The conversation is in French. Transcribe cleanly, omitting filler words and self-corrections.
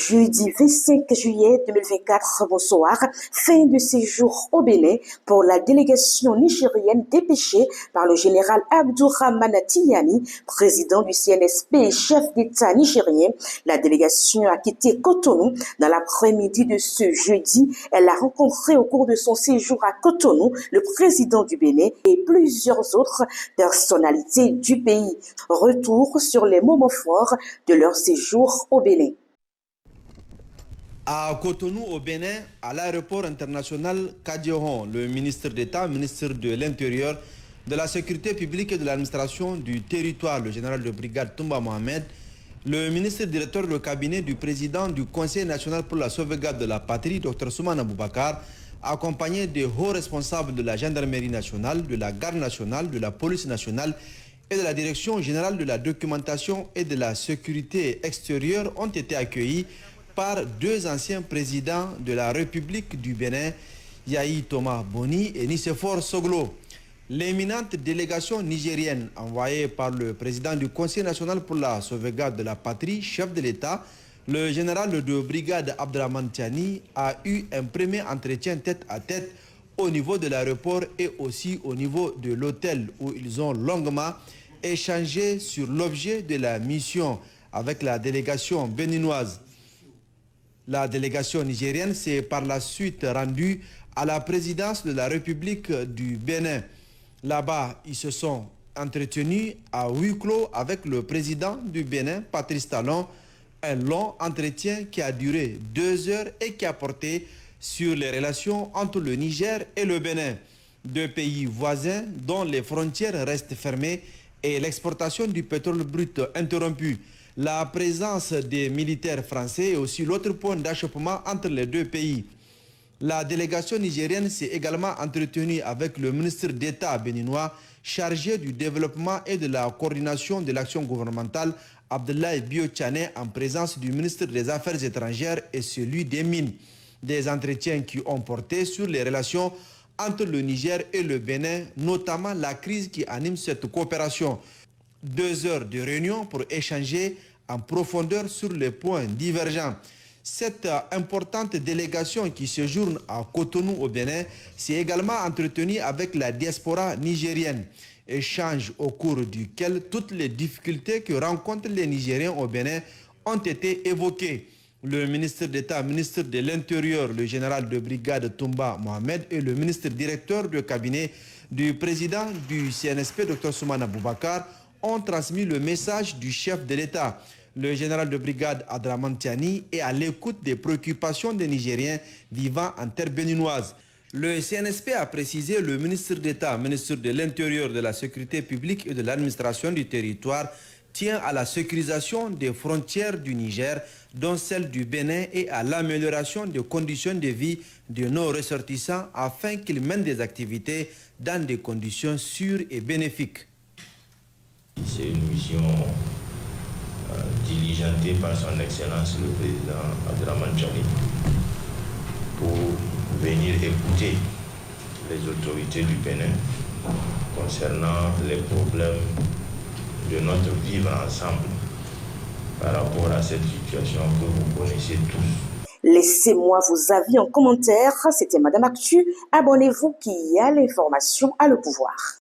Jeudi 25 juillet 2024, bonsoir, fin de séjour au Bénin pour la délégation nigérienne dépêchée par le général Abdourahmane Tiyani, président du CNSP et chef d'État nigérien. La délégation a quitté Cotonou dans l'après-midi de ce jeudi. Elle a rencontré au cours de son séjour à Cotonou le président du Bénin et plusieurs autres personnalités du pays. Retour sur les moments forts de leur séjour au Bénin. À Cotonou, au Bénin, à l'aéroport international Kadiéron, le ministre d'État, ministre de l'Intérieur, de la Sécurité publique et de l'administration du territoire, le général de brigade Toumba Mohamed, le ministre directeur de cabinet du président du Conseil national pour la sauvegarde de la patrie, Dr Soumana Boubacar, accompagné des hauts responsables de la gendarmerie nationale, de la garde nationale, de la police nationale et de la direction générale de la documentation et de la sécurité extérieure, ont été accueillis par deux anciens présidents de la République du Bénin, Yahi Thomas Boni et Nicéphore Soglo. L'éminente délégation nigérienne envoyée par le président du Conseil national pour la sauvegarde de la patrie, chef de l'État, le général de brigade Abdourahmane Tiyani, a eu un premier entretien tête à tête au niveau de l'aéroport et aussi au niveau de l'hôtel où ils ont longuement échangé sur l'objet de la mission avec la délégation béninoise. La délégation nigérienne s'est par la suite rendue à la présidence de la République du Bénin. Là-bas, ils se sont entretenus à huis clos avec le président du Bénin, Patrice Talon. Un long entretien qui a duré 2 heures et qui a porté sur les relations entre le Niger et le Bénin. Deux pays voisins dont les frontières restent fermées et l'exportation du pétrole brut interrompue. La présence des militaires français est aussi l'autre point d'achoppement entre les deux pays. La délégation nigérienne s'est également entretenue avec le ministre d'État béninois chargé du développement et de la coordination de l'action gouvernementale, Abdoulaye Bio-Tchané, en présence du ministre des Affaires étrangères et celui des Mines. Des entretiens qui ont porté sur les relations entre le Niger et le Bénin, notamment la crise qui anime cette coopération. 2 heures de réunion pour échanger en profondeur sur les points divergents. Cette importante délégation qui séjourne à Cotonou au Bénin s'est également entretenue avec la diaspora nigérienne. Échange au cours duquel toutes les difficultés que rencontrent les Nigériens au Bénin ont été évoquées. Le ministre d'État, ministre de l'Intérieur, le général de brigade Toumba Mohamed et le ministre directeur de cabinet du président du CNSP, Dr Soumana Boubacar, ont transmis le message du chef de l'État. Le général de brigade Abdourahmane Tiyani est à l'écoute des préoccupations des Nigériens vivant en terre béninoise. Le CNSP a précisé le ministre d'État, ministre de l'Intérieur, de la Sécurité publique et de l'administration du territoire tient à la sécurisation des frontières du Niger, dont celle du Bénin, et à l'amélioration des conditions de vie de nos ressortissants afin qu'ils mènent des activités dans des conditions sûres et bénéfiques. C'est une mission diligentée par son Excellence le président Abdourahmane Tiyani pour venir écouter les autorités du Bénin concernant les problèmes de notre vivre ensemble par rapport à cette situation que vous connaissez tous. Laissez-moi vos avis en commentaire. C'était Madame Actu. Abonnez-vous qui a l'information à le pouvoir.